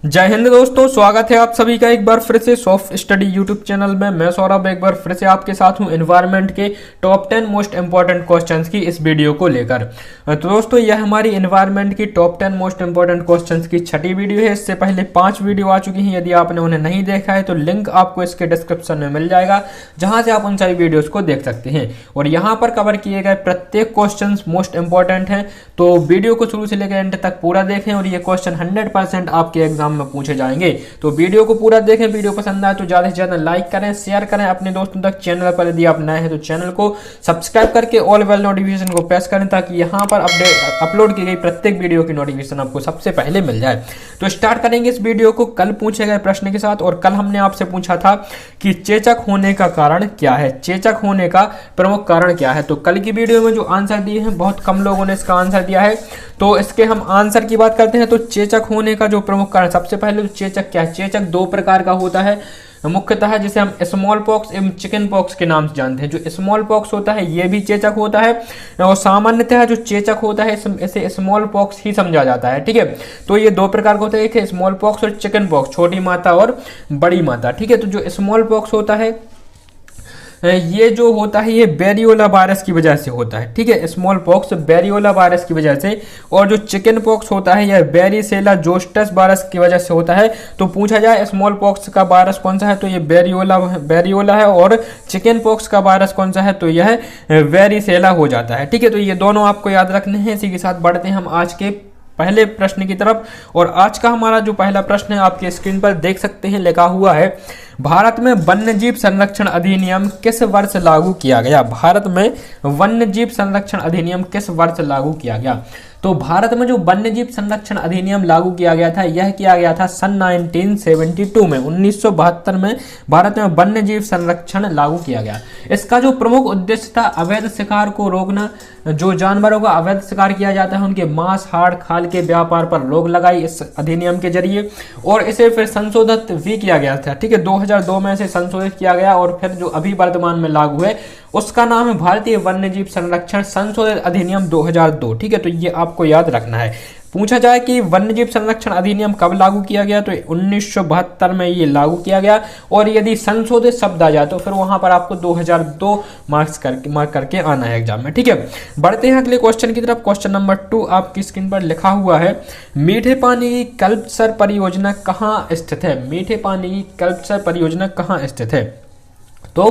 जय हिंद दोस्तों, स्वागत है आप सभी का एक बार फिर से सॉफ्ट स्टडी यूट्यूब चैनल में। मैं सौरभ एक बार फिर से आपके साथ हूं एनवायरनमेंट के टॉप 10 मोस्ट इंपॉर्टेंट क्वेश्चंस की इस वीडियो को लेकर। तो दोस्तों यह हमारी एनवायरनमेंट की टॉप 10 मोस्ट इंपॉर्टेंट क्वेश्चंस की छठी वीडियो है। इससे पहले 5 वीडियो आ चुकी हैं। यदि आपने उन्हें नहीं देखा है तो लिंक आपको इसके डिस्क्रिप्शन में मिल जाएगा, जहां से आप उन सारी वीडियोज को देख सकते हैं। और यहाँ पर कवर किए गए प्रत्येक क्वेश्चन मोस्ट इंपॉर्टेंट है, तो वीडियो को शुरू से लेकर एंड तक पूरा देखें और ये क्वेश्चन 100% आपके एग्जाम में पूछे जाएंगे। तो वीडियो को पूरा देखें। वीडियो पसंद आए तो ज्यादा से ज्यादा लाइक करें, शेयर करें अपने दोस्तों तक। चैनल पर यदि आप नए हैं तो चैनल को सब्सक्राइब करके ऑल बेल नोटिफिकेशन को प्रेस करें, ताकि यहां पर अपलोड की गई प्रत्येक वीडियो की नोटिफिकेशन आपको सबसे पहले मिल जाए। तो स्टार्ट करेंगे इस वीडियो को कल पूछे गए प्रश्न के साथ। और कल हमने आपसे पूछा था कि चेचक होने का कारण क्या है, चेचक होने का प्रमुख कारण क्या है। तो कल की वीडियो में जो आंसर दिए हैं, बहुत कम लोगों ने इसका आंसर दिया है, तो इसके हम आंसर की बात करते हैं। तो चेचक होने का जो प्रमुख कारण, सबसे पहले तो चेचक क्या है। चेचक दो प्रकार का होता है मुख्यतः, जिसे हम स्मॉल पॉक्स एवं चिकन पॉक्स के नाम से जानते हैं। जो स्मॉल पॉक्स होता है ये भी चेचक होता है, और सामान्यतः जो चेचक होता है इसे स्मॉल पॉक्स ही समझा जाता है। ठीक है, तो ये दो प्रकार का होता है, एक है स्मॉल पॉक्स और चिकन पॉक्स, छोटी माता और बड़ी माता। ठीक है, तो जो स्मॉल पॉक्स होता है ये जो होता है ये वेरियोला वायरस की वजह से होता है। ठीक है, स्मॉल पॉक्स वेरियोला वायरस की वजह से, और जो चिकन पॉक्स होता है यह वेरिसेला जोस्टस वायरस की वजह से होता है। तो पूछा जाए स्मॉल पॉक्स का वायरस कौन सा है, तो ये वेरियोला है, और चिकन पॉक्स का वायरस कौन सा है, तो यह वेरिसेला हो जाता है। ठीक है, तो ये दोनों आपको याद रखने हैं। इसी के साथ बढ़ते हैं हम आज के पहले प्रश्न की तरफ। और आज का हमारा जो पहला प्रश्न है आपके स्क्रीन पर देख सकते हैं, लिखा हुआ है भारत में वन्यजीव संरक्षण अधिनियम किस वर्ष लागू किया गया। भारत में वन्यजीव संरक्षण अधिनियम किस वर्ष लागू किया गया। तो भारत में जो वन्यजीव संरक्षण अधिनियम लागू किया गया था, यह किया गया था सन 1972 में, 1972 में भारत में वन्यजीव संरक्षण लागू किया गया। इसका जो प्रमुख उद्देश्य था अवैध शिकार को रोकना। जो जानवरों का अवैध शिकार किया जाता है उनके मांस हाड़ खाल के व्यापार पर रोक लगाई इस अधिनियम के जरिए, और इसे फिर संशोधित भी किया गया था। ठीक है, 2002 में इसे संशोधित किया गया, और फिर जो अभी वर्तमान में लागू है उसका नाम है भारतीय वन्यजीव संरक्षण संशोधित अधिनियम 2002। ठीक है, तो ये आपको याद रखना है। पूछा जाए कि वन्यजीव संरक्षण अधिनियम कब लागू किया गया, तो 1972 में ये लागू किया गया, और यदि संशोधित शब्द आ जाए तो फिर वहां पर आपको 2002 मार्क करके आना है एग्जाम में। ठीक है, बढ़ते हैं अगले क्वेश्चन की तरफ। क्वेश्चन नंबर 2 आपकी स्क्रीन पर लिखा हुआ है मीठे पानी की कल्पसर परियोजना कहाँ स्थित है। मीठे पानी की कल्पसर परियोजना कहाँ स्थित है। तो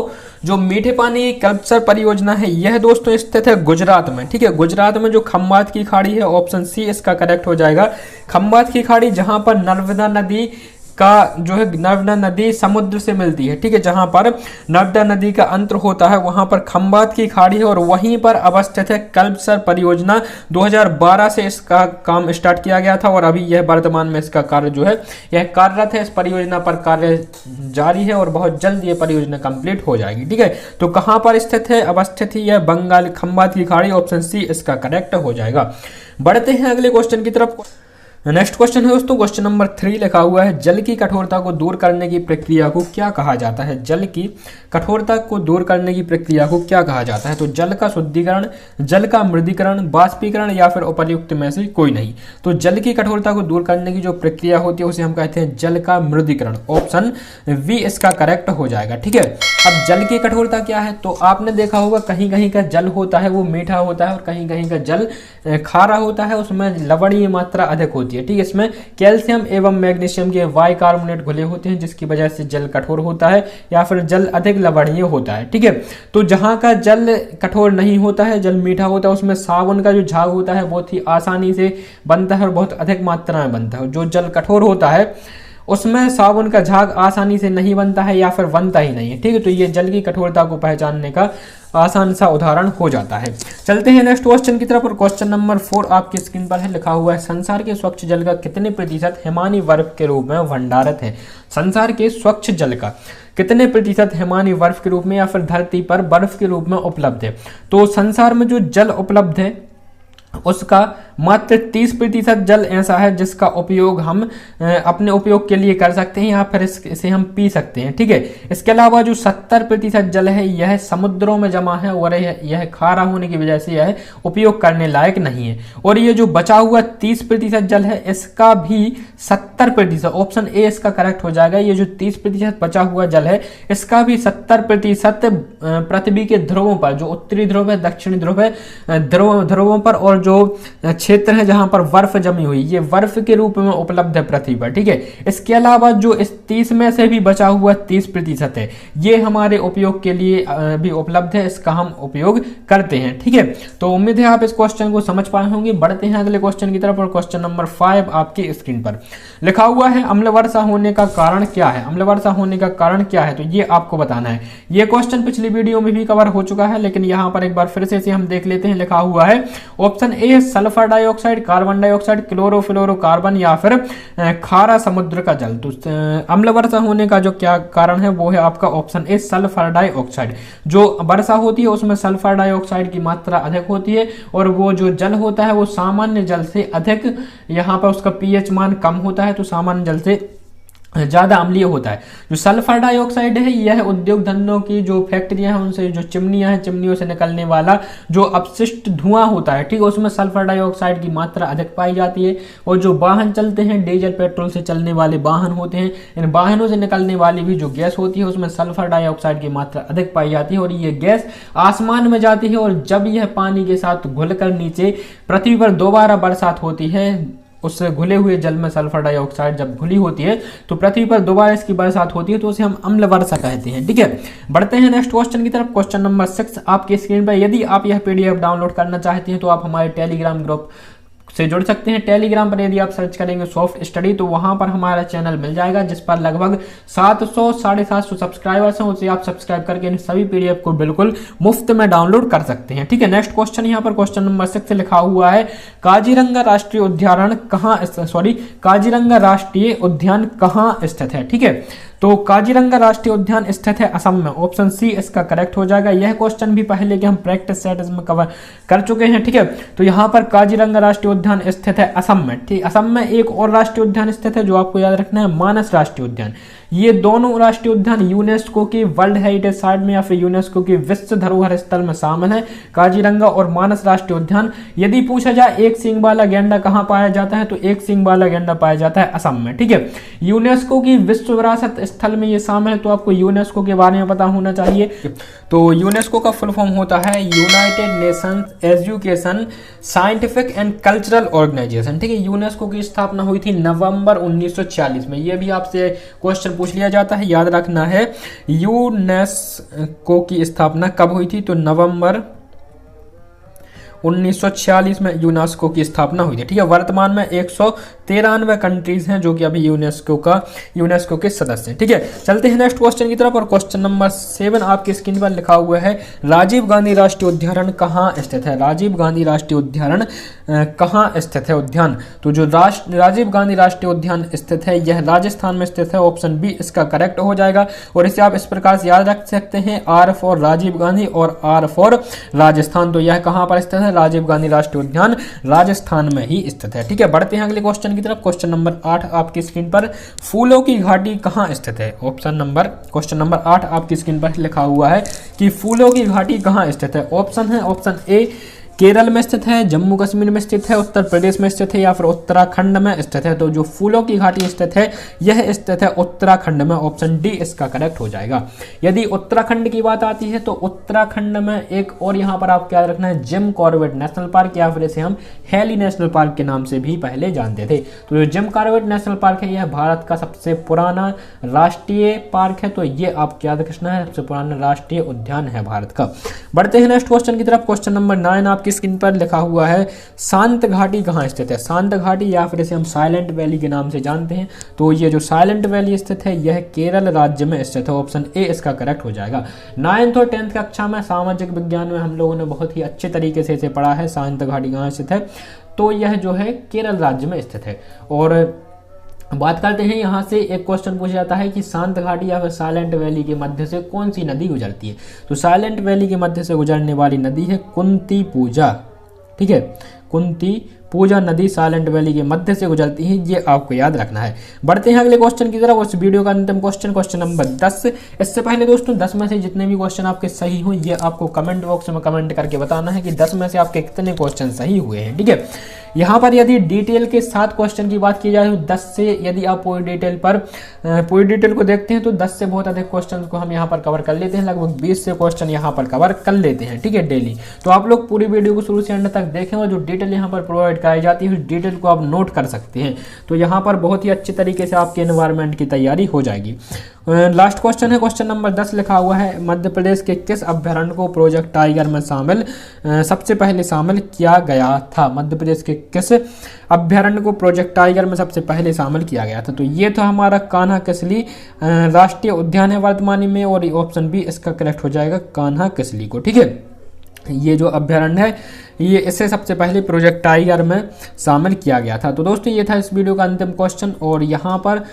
जो मीठे पानी की कल्पसर परियोजना है यह दोस्तों स्थित है गुजरात में। ठीक है, गुजरात में जो खंबात की खाड़ी है, ऑप्शन सी इसका करेक्ट हो जाएगा। खंबात की खाड़ी, जहां पर नर्मदा नदी का जो है, नर्मदा नदी समुद्र से मिलती है। ठीक है, जहां पर नर्मदा नदी का अंतर होता है वहां पर खंबात की खाड़ी है, और वहीं पर अवस्थित है कल्पसर परियोजना। 2012 से इसका काम स्टार्ट किया गया था, और अभी यह वर्तमान में इसका कार्य जो है यह कार्यरत है। इस परियोजना पर कार्य जारी है और बहुत जल्द यह परियोजना कंप्लीट हो जाएगी। ठीक है, तो कहां पर स्थित है, अवस्थित ही यह बंगाल खंबात की खाड़ी, ऑप्शन सी इसका करेक्ट हो जाएगा। बढ़ते हैं अगले क्वेश्चन की तरफ। नेक्स्ट क्वेश्चन है दोस्तों, क्वेश्चन नंबर 3 लिखा हुआ है जल की कठोरता को दूर करने की प्रक्रिया को क्या कहा जाता है। जल की कठोरता को दूर करने की प्रक्रिया को क्या कहा जाता है। तो जल का शुद्धिकरण, जल का मृदीकरण, बाष्पीकरण, या फिर उपर्युक्त में से कोई नहीं। तो जल की कठोरता को दूर करने की जो प्रक्रिया होती है उसे हम कहते हैं जल का मृदीकरण, ऑप्शन वी इसका करेक्ट हो जाएगा। ठीक है, अब जल की कठोरता क्या है, तो आपने देखा होगा कहीं कहीं का जल होता है वो मीठा होता है, और कहीं कहीं का जल खारा होता है, उसमें लवणीय मात्रा अधिक होती है। ठीक है, इसमें कैल्शियम एवं मैग्नीशियम के बाइकार्बोनेट घुले होते हैं, जिसकी वजह से जल कठोर होता है, या फिर जल अधिक लवणीय होता है। ठीक है, तो जहां का जल कठोर नहीं होता है, जल मीठा होता है, उसमें साबुन का जो झाग होता है बहुत ही आसानी से बनता है और बहुत अधिक मात्रा में बनता है। जो जल कठोर होता है उसमें साबुन का झाग आसानी से नहीं बनता है, या फिर बनता ही नहीं है। ठीक है, तो ये जल की कठोरता को पहचानने का आसान सा उदाहरण हो जाता है। चलते हैं नेक्स्ट क्वेश्चन की तरफ। और क्वेश्चन नंबर 4 आपकी स्क्रीन पर है, लिखा हुआ है संसार के स्वच्छ जल का कितने प्रतिशत हिमानी बर्फ के रूप में भंडारित है। संसार के स्वच्छ जल का कितने प्रतिशत हिमानी बर्फ के रूप में या फिर धरती पर बर्फ के रूप में उपलब्ध है। तो संसार में जो जल उपलब्ध है उसका मात्र 30% जल ऐसा है जिसका उपयोग हम अपने उपयोग के लिए कर सकते हैं या फिर इसे हम पी सकते हैं। ठीक है, इसके अलावा जो 70% जल है यह समुद्रों में जमा है और यह खारा होने की वजह से यह उपयोग करने लायक नहीं है। और ये जो बचा हुआ 30% जल है इसका भी 70%, ऑप्शन ए इसका करेक्ट हो जाएगा। ये जो 30% बचा हुआ जल है इसका भी 70% पृथ्वी के ध्रुवों पर, जो उत्तरी ध्रुव है, दक्षिणी ध्रुव है, ध्रुवों पर और जो क्षेत्र है जहां पर बर्फ जमी हुई, ये बर्फ के रूप में उपलब्ध है पृथ्वी पर। ठीक है, इसके अलावा जो इस 30 में से भी बचा हुआ 30% है ये हमारे उपयोग के लिए भी उपलब्ध है, इसका हम उपयोग करते हैं। ठीक है, तो उम्मीद है आप इस क्वेश्चन को समझ पाए होंगे। बढ़ते हैं अगले क्वेश्चन की तरफ और क्वेश्चन नंबर 5 आपकी स्क्रीन पर लिखा हुआ है अम्ल वर्षा होने का कारण क्या है। अम्ल वर्षा होने का कारण क्या है तो ये आपको बताना है। ये क्वेश्चन पिछली वीडियो में भी कवर हो चुका है लेकिन यहाँ पर एक बार फिर से हम देख लेते हैं। लिखा हुआ है option A sulphur dioxide, carbon dioxide, chlorofluorocarbon या फिर खारा समुद्र का जल। तो अम्ल वर्षा होने का जो क्या कारण है वो है आपका ऑप्शन ए सल्फर डाइऑक्साइड। जो वर्षा होती है उसमें सल्फर डाइऑक्साइड की मात्रा अधिक होती है और वो जो जल होता है वो सामान्य जल से अधिक, यहाँ पर उसका पीएच मान कम होता है तो सामान्य जल से ज्यादा अम्लीय होता है। जो सल्फर डाइऑक्साइड है यह उद्योग धंधों की जो फैक्ट्रियां हैं उनसे जो चिमनियां हैं, चिमनियों से निकलने वाला जो अपशिष्ट धुआं होता है, ठीक है, उसमें सल्फर डाइऑक्साइड की मात्रा अधिक पाई जाती है। और जो वाहन चलते हैं, डीजल पेट्रोल से चलने वाले वाहन होते हैं, इन वाहनों से निकलने वाली भी जो गैस होती है उसमें सल्फर डाइऑक्साइड की मात्रा अधिक पाई जाती है और ये गैस आसमान में जाती है और जब यह पानी के साथ घुलकर नीचे पृथ्वी पर दोबारा बरसात होती है, उस घुले हुए जल में सल्फर डाइऑक्साइड जब घुली होती है तो पृथ्वी पर दोबारा इसकी बरसात होती है तो उसे हम अम्ल वर्षा कहते हैं। ठीक है, बढ़ते हैं नेक्स्ट क्वेश्चन की तरफ। क्वेश्चन नंबर 6 आपकी स्क्रीन पर। यदि आप यह पीडीएफ डाउनलोड करना चाहते हैं तो आप हमारे टेलीग्राम ग्रुप से जुड़ सकते हैं। टेलीग्राम पर यदि आप सर्च करेंगे सॉफ्ट स्टडी तो वहां पर हमारा चैनल मिल जाएगा जिस पर लगभग 700-750 सब्सक्राइबर्स हैं। उसे आप सब्सक्राइब करके इन सभी पीडीएफ को बिल्कुल मुफ्त में डाउनलोड कर सकते हैं। ठीक है, नेक्स्ट क्वेश्चन यहाँ पर क्वेश्चन नंबर 6 लिखा हुआ है काजीरंगा राष्ट्रीय उद्यान कहाँ स्थित है। ठीक है, तो काजीरंगा राष्ट्रीय उद्यान स्थित है असम में। ऑप्शन सी इसका करेक्ट हो जाएगा। यह क्वेश्चन भी पहले के हम प्रैक्टिस सेट में कवर कर चुके हैं। ठीक है, तो यहाँ पर काजीरंगा राष्ट्रीय उद्यान स्थित है असम में। ठीक, असम में एक और राष्ट्रीय उद्यान स्थित है जो आपको याद रखना है, मानस राष्ट्रीय उद्यान। ये दोनों राष्ट्रीय उद्यान यूनेस्को की वर्ल्ड हेरिटेज साइट में या फिर यूनेस्को की विश्व धरोहर स्थल में शामिल है, काजीरंगा और मानस राष्ट्रीय उद्यान। यदि पूछा जाए एक सींग वाला गैंडा कहाँ पाया जाता है तो एक सींग वाला गैंडा पाया जाता है असम में। ठीक है, यूनेस्को की विश्व विरासत स्थल में ये शामिल है तो आपको यूनेस्को के बारे में पता होना चाहिए। तो यूनेस्को का फुल फॉर्म होता है United Nations education scientific and cultural organization. ठीक है, यूनेस्को की स्थापना हुई थी नवंबर 1946 में। ये भी आपसे क्वेश्चन पूछ लिया जाता है, याद रखना है यूनेस्को की स्थापना कब हुई थी तो नवंबर 1946 में यूनेस्को की स्थापना हुई थी। ठीक है, वर्तमान में 193 कंट्रीज हैं जो कि अभी यूनेस्को के सदस्य हैं। ठीक है, चलते हैं नेक्स्ट क्वेश्चन की तरफ और क्वेश्चन नंबर 7 आपकी स्क्रीन पर लिखा हुआ है राजीव गांधी राष्ट्रीय उद्यान कहाँ स्थित है। राजीव गांधी राष्ट्रीय उद्यान कहाँ स्थित है उद्यान, तो जो राजीव गांधी राष्ट्रीय उद्यान स्थित है यह राजस्थान में स्थित है। ऑप्शन बी इसका करेक्ट हो जाएगा और इसे आप इस प्रकार से याद रख सकते हैं, आर फॉर राजीव गांधी और आर फॉर राजस्थान। तो यह कहाँ पर स्थित है, राजीव गांधी राष्ट्रीय उद्यान राजस्थान में ही स्थित है। ठीक है, बढ़ते हैं अगले क्वेश्चन की तरफ। क्वेश्चन नंबर 8 आपकी स्क्रीन पर फूलों की घाटी कहाँ स्थित है। क्वेश्चन नंबर 8 आपकी स्क्रीन पर लिखा हुआ है कि फूलों की घाटी कहाँ स्थित है। ऑप्शन है ऑप्शन ए केरल में स्थित है, जम्मू कश्मीर में स्थित है, उत्तर प्रदेश में स्थित है या फिर उत्तराखंड में स्थित है। तो जो फूलों की घाटी स्थित है यह स्थित है उत्तराखंड में। ऑप्शन डी इसका करेक्ट हो जाएगा। यदि उत्तराखंड की बात आती है तो उत्तराखंड में एक और यहाँ पर आपको याद रखना है जिम कॉर्बेट नेशनल पार्क या फिर इसे हम हेली नेशनल पार्क के नाम से भी पहले जानते थे। तो जो जिम कॉर्बेट नेशनल पार्क है यह भारत का सबसे पुराना राष्ट्रीय पार्क है। तो ये आपको याद रखना है, सबसे पुराना राष्ट्रीय उद्यान है भारत का। बढ़ते हैं नेक्स्ट क्वेश्चन की तरफ। क्वेश्चन नंबर 9 आपकी स्क्रीन पर लिखा हुआ है शांत घाटी कहाँ स्थित है। शांत घाटी या फिर इसे हम साइलेंट वैली के नाम से जानते हैं। तो ये जो साइलेंट वैली स्थित है यह केरल राज्य में स्थित है। ऑप्शन ए इसका करेक्ट हो जाएगा। 9th और 10th कक्षा में सामाजिक विज्ञान में हम लोगों ने बहुत ही अच्छे तरीके से इसे पढ़ा है। शांत घाटी कहाँ स्थित है तो यह जो है केरल राज्य में स्थित है। और बात करते हैं यहाँ से एक क्वेश्चन पूछा जाता है कि शांत घाटी या फिर साइलेंट वैली के मध्य से कौन सी नदी गुजरती है। तो साइलेंट वैली के मध्य से गुजरने वाली नदी है कुंती पूजा। ठीक है, कुंती पूजा नदी साइलेंट वैली के मध्य से गुजरती है, ये आपको याद रखना है। बढ़ते हैं अगले क्वेश्चन की तरफ। उस वीडियो का अंतिम क्वेश्चन नंबर 10। इससे पहले दोस्तों 10 में से जितने भी क्वेश्चन आपके सही हो, ये आपको कमेंट बॉक्स में कमेंट करके बताना है कि 10 में से आपके कितने क्वेश्चन सही हुए हैं, ठीक है। यहाँ पर यदि डिटेल के साथ क्वेश्चन की बात की जाए तो 10 से, यदि आप पूरी डिटेल को देखते हैं तो 10 से बहुत अधिक क्वेश्चन को हम यहाँ पर कवर कर लेते हैं। लगभग 20 से क्वेश्चन यहाँ पर कवर कर लेते हैं, ठीक है, डेली। तो आप लोग पूरी वीडियो को शुरू से एंड तक देखें और जो डिटेल यहाँ पर प्रोवाइड कराई जाती है उस डिटेल को आप नोट कर सकते हैं। तो यहाँ पर बहुत ही अच्छी तरीके से आपके एनवायरनमेंट की तैयारी हो जाएगी। लास्ट क्वेश्चन है, क्वेश्चन नंबर 10 लिखा हुआ है, मध्य प्रदेश के किस अभ्यारण्य को प्रोजेक्ट टाइगर में सबसे पहले शामिल किया गया था? मध्य प्रदेश के किस अभ्यारण्य को प्रोजेक्ट टाइगर में सबसे पहले शामिल किया गया था? तो ये तो हमारा कान्हा किसली राष्ट्रीय उद्यान है वर्तमान में, और ऑप्शन बी इसका करेक्ट हो जाएगा, कान्हा किसली को, ठीक है। ये जो अभ्यारण्य है ये इसे सबसे पहले प्रोजेक्ट टाइगर में शामिल किया गया था। तो दोस्तों ये था इस वीडियो का अंतिम क्वेश्चन। और यहाँ पर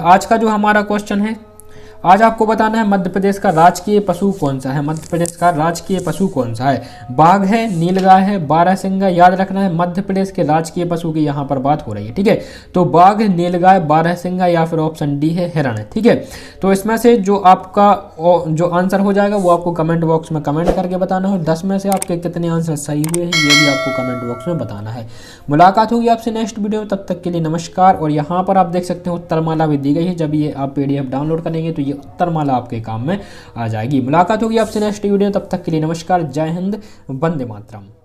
आज का जो हमारा क्वेश्चन है, आज आपको बताना है मध्य प्रदेश का राजकीय पशु कौन सा है। मध्य प्रदेश का राजकीय पशु कौन सा है? बाघ है, नीलगाय है, बारहसिंगा। याद रखना है मध्य प्रदेश के राजकीय पशु की यहाँ पर बात हो रही है, ठीक है। तो बाघ, नीलगाय, बारहसिंगा या फिर ऑप्शन डी है हिरण, ठीक है। तो इसमें से जो आपका जो आंसर हो जाएगा वो आपको कमेंट बॉक्स में कमेंट करके बताना है। 10 में से आपके कितने आंसर सही हुए हैं ये भी आपको कमेंट बॉक्स में बताना है। मुलाकात होगी आपसे नेक्स्ट वीडियो, तब तक के लिए नमस्कार। और यहाँ पर आप देख सकते हो उत्तरमाला भी दी गई है, जब ये आप PDF डाउनलोड करेंगे तो उत्तरमाला आपके काम में आ जाएगी। मुलाकात होगी आपसे नेक्स्ट वीडियो, तब तक के लिए नमस्कार, जय हिंद, वंदे मातरम।